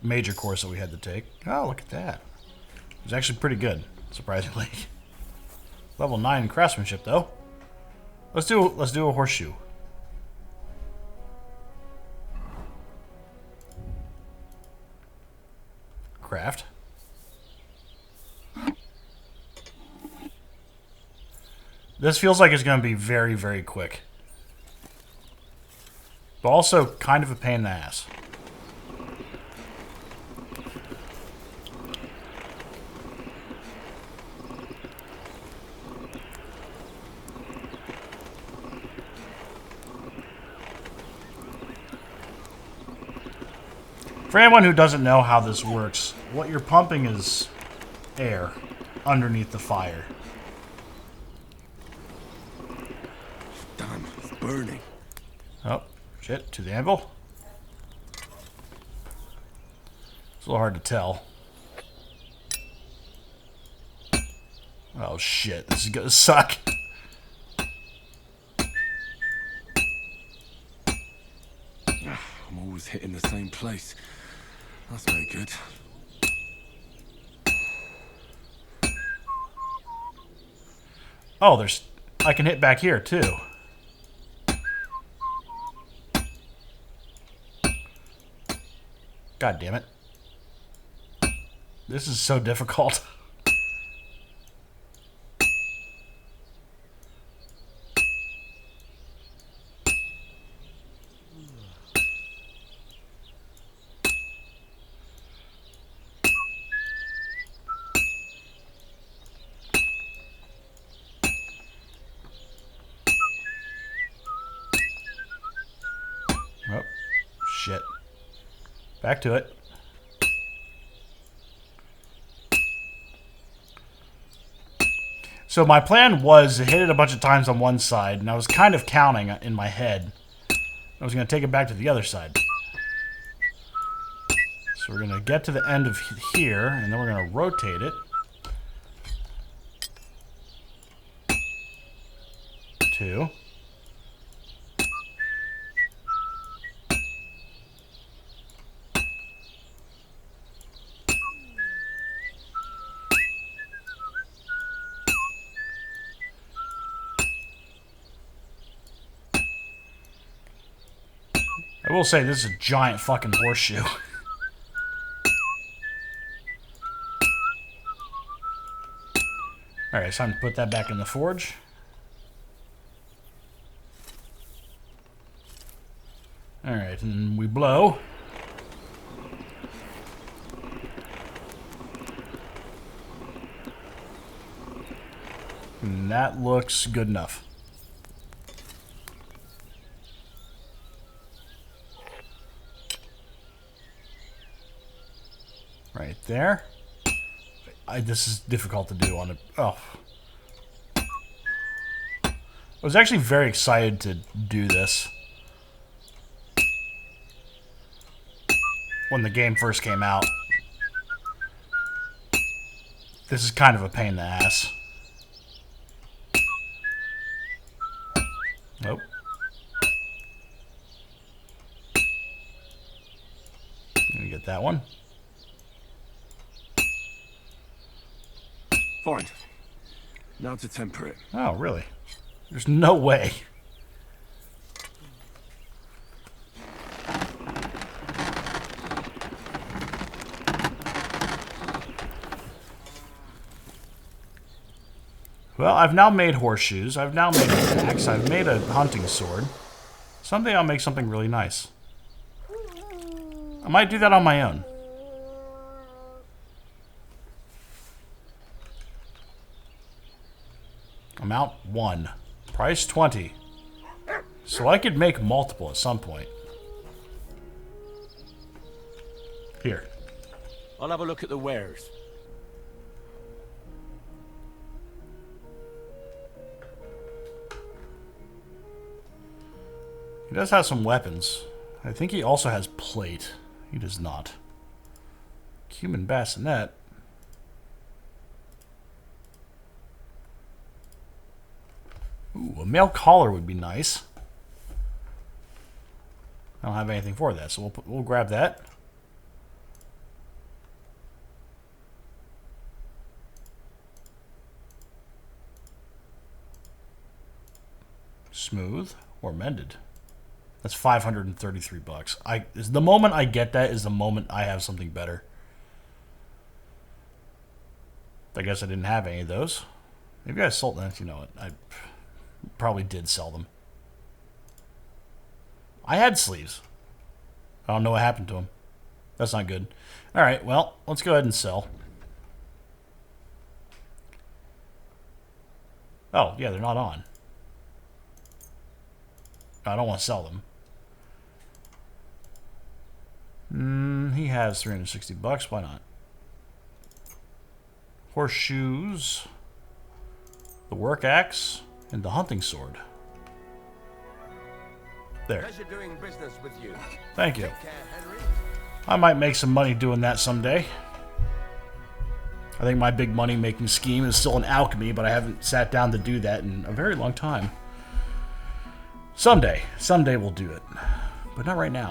major course that we had to take. Oh, look at that. It was actually pretty good, surprisingly. Level 9 craftsmanship, though. Let's do a horseshoe. Craft. This feels like it's going to be very, very quick. But also kind of a pain in the ass. For anyone who doesn't know how this works, what you're pumping is air underneath the fire. Damn, it's burning. Oh, shit, to the anvil. It's a little hard to tell. Oh shit, this is gonna suck. I'm always hitting the same place. That's no good. Oh, I can hit back here too. God damn it. This is so difficult. Oh, shit. Back to it. So my plan was to hit it a bunch of times on one side, and I was kind of counting in my head. I was going to take it back to the other side. So we're going to get to the end of here, and then we're going to rotate it. 2. I will say this is a giant fucking horseshoe. Alright, it's time to put that back in the forge. Alright, and then we blow. And that looks good enough. Right there. This is difficult to do on a... Oh. I was actually very excited to do this when the game first came out. This is kind of a pain in the ass. Nope. Let me get that one. Fine. Now to temper it. Oh, really? There's no way. Well, I've now made horseshoes. I've now made an axe. I've made a hunting sword. Someday I'll make something really nice. I might do that on my own. Amount 1. Price 20. So I could make multiple at some point. Here. I'll have a look at the wares. He does have some weapons. I think he also has plate. He does not. Cumin bassinet. Ooh, a male collar would be nice. I don't have anything for that, so we'll grab that. Smooth or mended. That's 533 bucks. The moment I get that is the moment I have something better. I guess I didn't have any of those. Maybe I sold them. You know what? I probably did sell them. I had sleeves. I don't know what happened to them. That's not good. All right, well, let's go ahead and sell. Oh, yeah, they're not on. I don't want to sell them. He has 360 bucks. Why not? Horseshoes, the work axe, and the hunting sword. There. Pleasure doing business with you. Thank you. Take care, Henry. I might make some money doing that someday. I think my big money making scheme is still in alchemy, but I haven't sat down to do that in a very long time. Someday we'll do it, but not right now.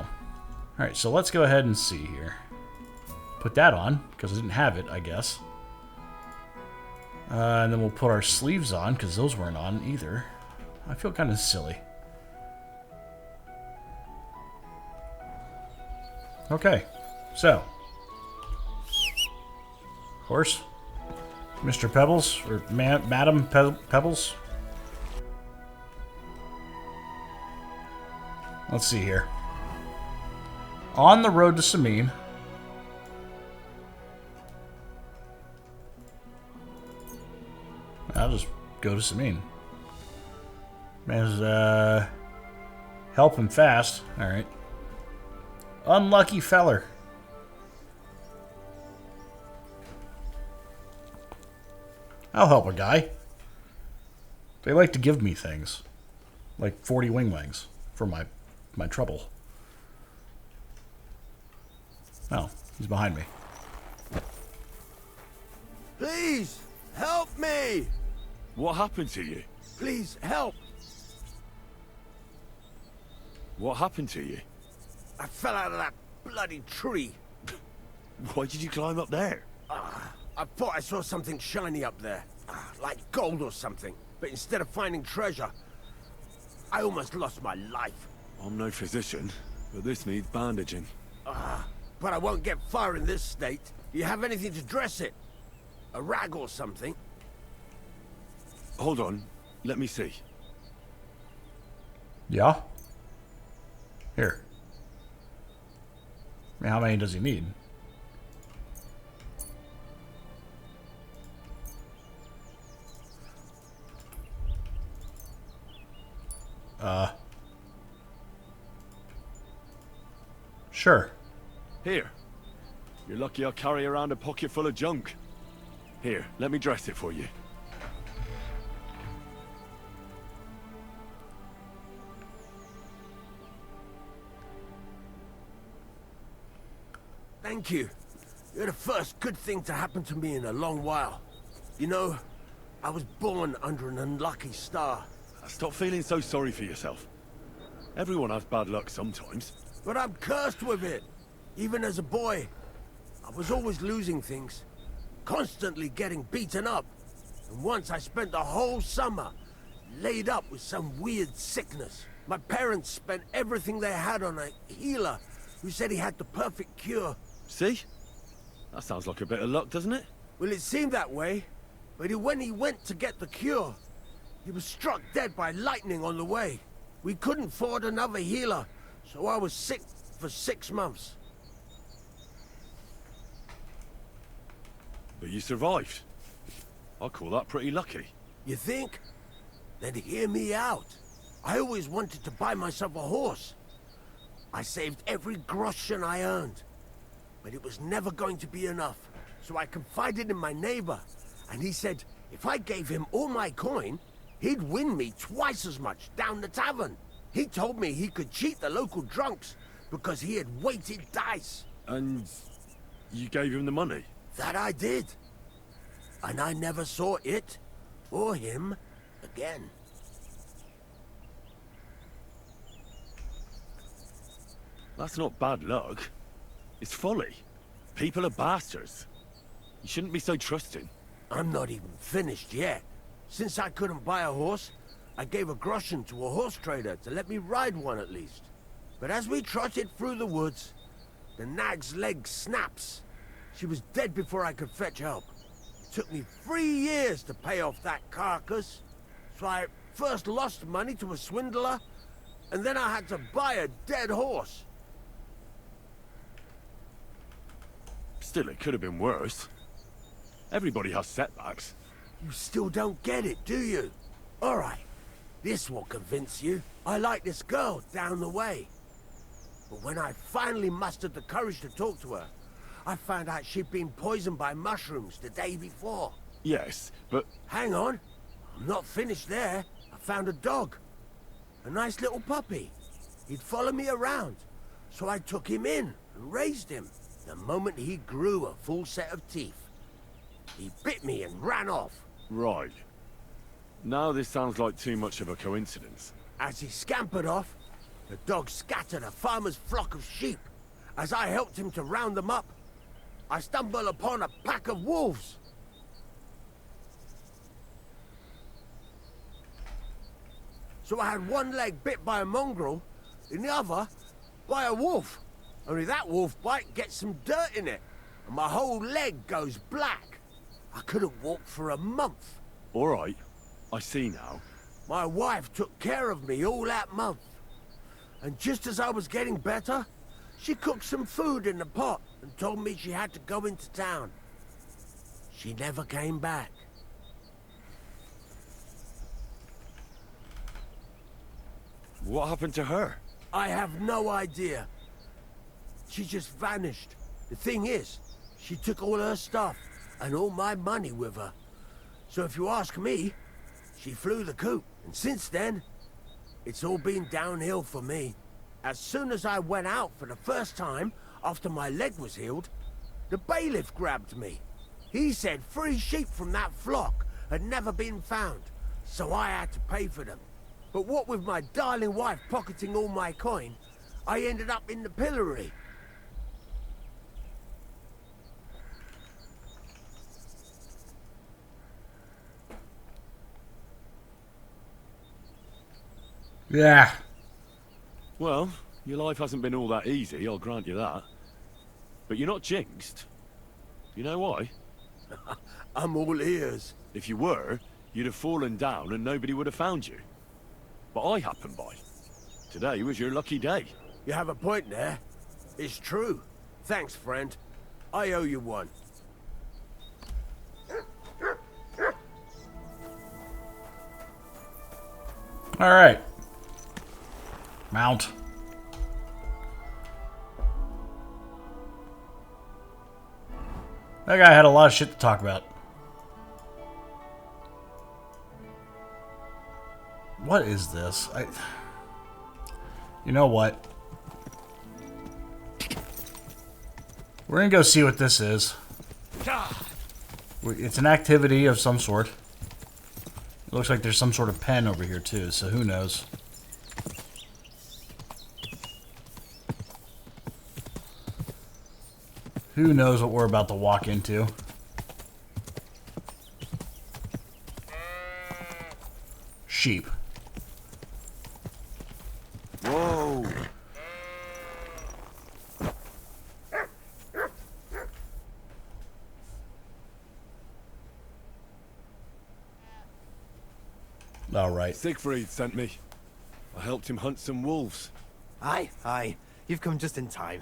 All right, so let's go ahead and see here. Put that on because I didn't have it, I guess. And then we'll put our sleeves on because those weren't on either. I feel kind of silly. Okay, so horse, Mr. Pebbles or Madam Pebbles. Let's see here. On the road to Sameen. I'll just go to Sameen. Man's help him fast. All right. Unlucky feller. I'll help a guy. They like to give me things. Like 40 wings for my trouble. Oh, he's behind me. Please, help me! What happened to you? Please, help! What happened to you? I fell out of that bloody tree. Why did you climb up there? I thought I saw something shiny up there. Like gold or something. But instead of finding treasure, I almost lost my life. I'm no physician, but this needs bandaging. But I won't get far in this state. Do you have anything to dress it? A rag or something? Hold on, let me see. Yeah? Here. I mean, how many does he need? Sure. Here. You're lucky I carry around a pocket full of junk. Here, let me dress it for you. Thank you. You're the first good thing to happen to me in a long while. You know, I was born under an unlucky star. Stop feeling so sorry for yourself. Everyone has bad luck sometimes. But I'm cursed with it. Even as a boy, I was always losing things. Constantly getting beaten up. And once I spent the whole summer laid up with some weird sickness. My parents spent everything they had on a healer who said he had the perfect cure. See? That sounds like a bit of luck, doesn't it? Well, it seemed that way. But when he went to get the cure, he was struck dead by lightning on the way. We couldn't afford another healer, so I was sick for 6 months. But you survived. I call that pretty lucky. You think? Then hear me out. I always wanted to buy myself a horse. I saved every groschen I earned. But it was never going to be enough. So I confided in my neighbor, and he said if I gave him all my coin, he'd win me twice as much down the tavern. He told me he could cheat the local drunks because he had weighted dice. And you gave him the money? That I did. And I never saw it, or him, again. That's not bad luck. It's folly. People are bastards. You shouldn't be so trusting. I'm not even finished yet. Since I couldn't buy a horse, I gave a groschen to a horse trader to let me ride one at least. But as we trotted through the woods, the nag's leg snaps. She was dead before I could fetch help. It took me 3 years to pay off that carcass. So I first lost money to a swindler, and then I had to buy a dead horse. Still, it could have been worse. Everybody has setbacks. You still don't get it, do you? All right, this will convince you. I like this girl down the way. But when I finally mustered the courage to talk to her, I found out she'd been poisoned by mushrooms the day before. Yes, but... Hang on. I'm not finished there. I found a dog. A nice little puppy. He'd follow me around. So I took him in and raised him. The moment he grew a full set of teeth, he bit me and ran off. Right. Now this sounds like too much of a coincidence. As he scampered off, the dog scattered a farmer's flock of sheep. As I helped him to round them up, I stumbled upon a pack of wolves. So I had one leg bit by a mongrel, and the other by a wolf. Only that wolf bite gets some dirt in it, and my whole leg goes black. I couldn't walk for a month. All right, I see now. My wife took care of me all that month. And just as I was getting better, she cooked some food in the pot and told me she had to go into town. She never came back. What happened to her? I have no idea. She just vanished. The thing is, she took all her stuff and all my money with her. So if you ask me, she flew the coop. And since then, it's all been downhill for me. As soon as I went out for the first time after my leg was healed, the bailiff grabbed me. He said 3 sheep from that flock had never been found, so I had to pay for them. But what with my darling wife pocketing all my coin, I ended up in the pillory. Yeah. Well, your life hasn't been all that easy, I'll grant you that. But you're not jinxed. You know why? I'm all ears. If you were, you'd have fallen down and nobody would have found you. But I happened by. Today was your lucky day. You have a point there. It's true. Thanks, friend. I owe you one. All right. Mount. That guy had a lot of shit to talk about. What is this? You know what? We're gonna go see what this is. It's an activity of some sort. It looks like there's some sort of pen over here too, so who knows? Who knows what we're about to walk into? Sheep. Whoa! All right. Siegfried sent me. I helped him hunt some wolves. Aye. You've come just in time.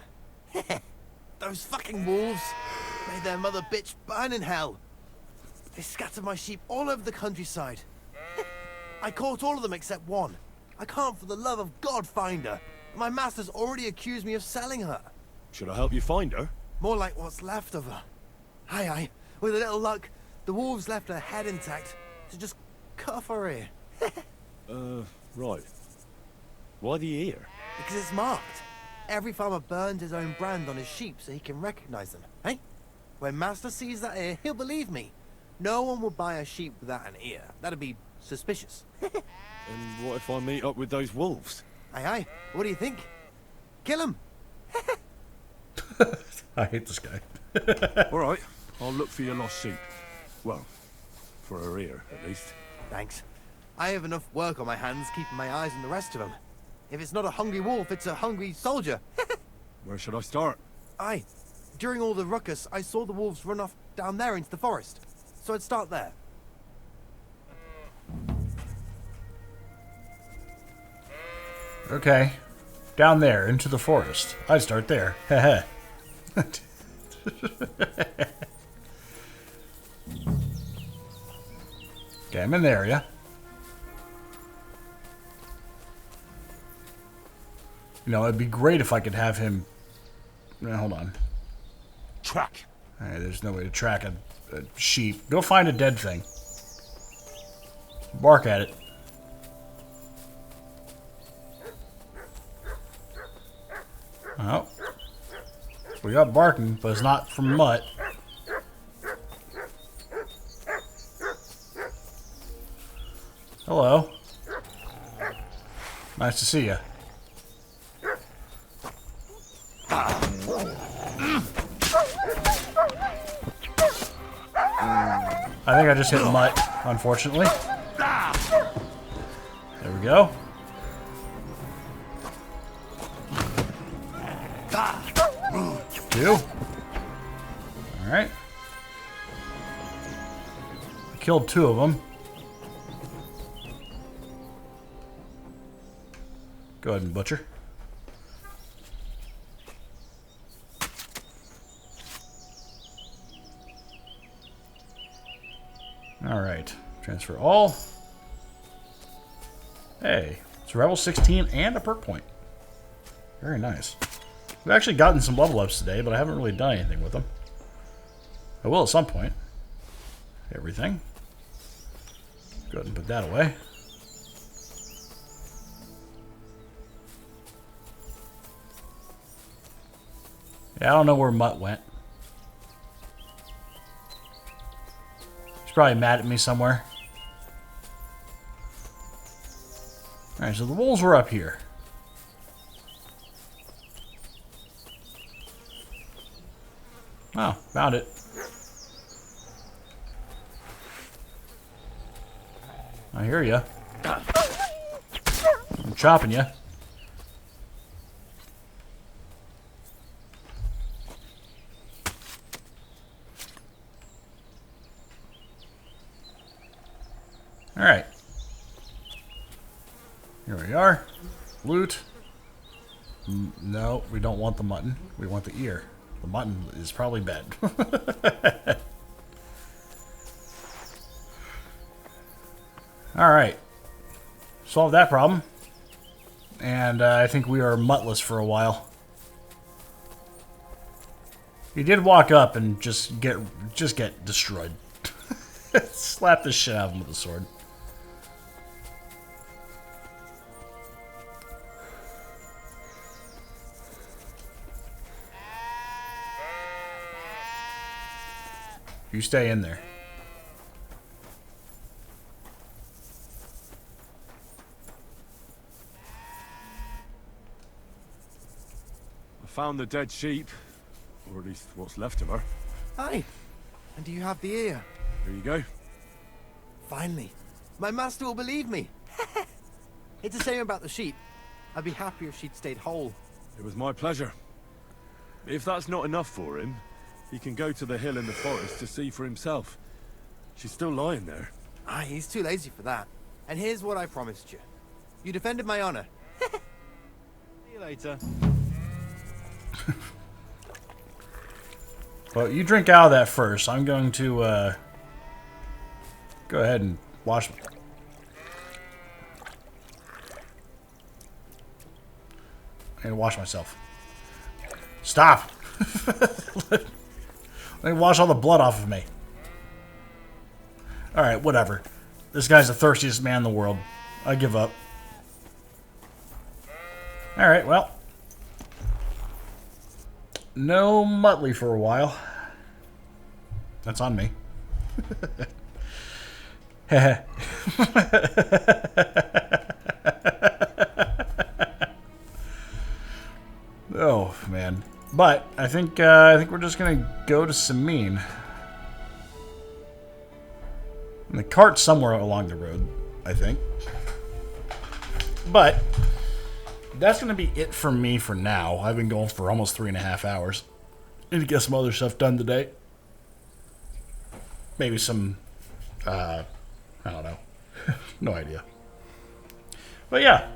Those fucking wolves made their mother bitch burn in hell. They scattered my sheep all over the countryside. I caught all of them except one. I can't for the love of God find her. My master's already accused me of selling her. Should I help you find her? More like what's left of her. Aye. With a little luck, the wolves left her head intact, so just cut off her ear. Right. Why the ear? Because it's marked. Every farmer burns his own brand on his sheep so he can recognize them, hey? When Master sees that ear, he'll believe me. No one will buy a sheep without an ear. That'd be suspicious. And what if I meet up with those wolves? Aye. What do you think? Kill him. I hate this guy. All right, I'll look for your lost sheep. Well, for her ear, at least. Thanks. I have enough work on my hands keeping my eyes on the rest of them. If it's not a hungry wolf, it's a hungry soldier. Where should I start? Aye. During all the ruckus, I saw the wolves run off down there into the forest. So I'd start there. Okay. Down there, into the forest. I'd start there. Heh. Okay, I'm in the area. You know, it'd be great if I could have him... hold on. Track. Alright, there's no way to track a sheep. Go find a dead thing. Bark at it. Oh. We got barking, but it's not from Mutt. Hello. Nice to see you. I think I just hit Mutt, unfortunately. There we go. Two. Alright. I killed two of them. Go ahead and butcher. Alright. Transfer all. Hey. It's level 16 and a perk point. Very nice. We've actually gotten some level ups today, but I haven't really done anything with them. I will at some point. Everything. Go ahead and put that away. Yeah, I don't know where Mutt went. He's probably mad at me somewhere. Alright, so the wolves were up here. Oh, found it. I hear ya. I'm chopping ya. Alright. Here we are. Loot. No, we don't want the mutton. We want the ear. The mutton is probably bad. Alright. Solved that problem. And I think we are muttless for a while. He did walk up and just get destroyed. Slap the shit out of him with a sword. You stay in there. I found the dead sheep, or at least what's left of her. Aye. And do you have the ear? Here you go. Finally. My master will believe me. It's a shame about the sheep. I'd be happier if she'd stayed whole. It was my pleasure. If that's not enough for him, he can go to the hill in the forest to see for himself. She's still lying there. Aye, he's too lazy for that. And here's what I promised you. You defended my honor. See you later. Well, you drink out of that first. I'm going to go ahead and wash. I need to wash myself. Stop! Let me wash all the blood off of me. Alright, whatever. This guy's the thirstiest man in the world. I give up. Alright, well. No Muttley for a while. That's on me. Heh. Oh, man. But I think we're just gonna go to Sameen. And the cart's somewhere along the road. I think. But that's going to be it for me for now. I've been going for almost 3.5 hours. Need to get some other stuff done today. Maybe some, I don't know. No idea. But yeah.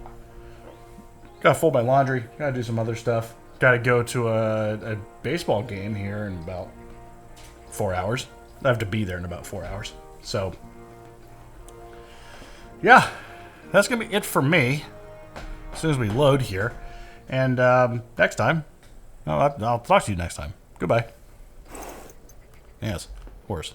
Gotta fold my laundry. Gotta do some other stuff. Gotta go to a baseball game here in about 4 hours. I have to be there in about 4 hours. So, yeah. That's gonna be it for me. As soon as we load here. And next time, I'll talk to you next time. Goodbye. Yes, horse.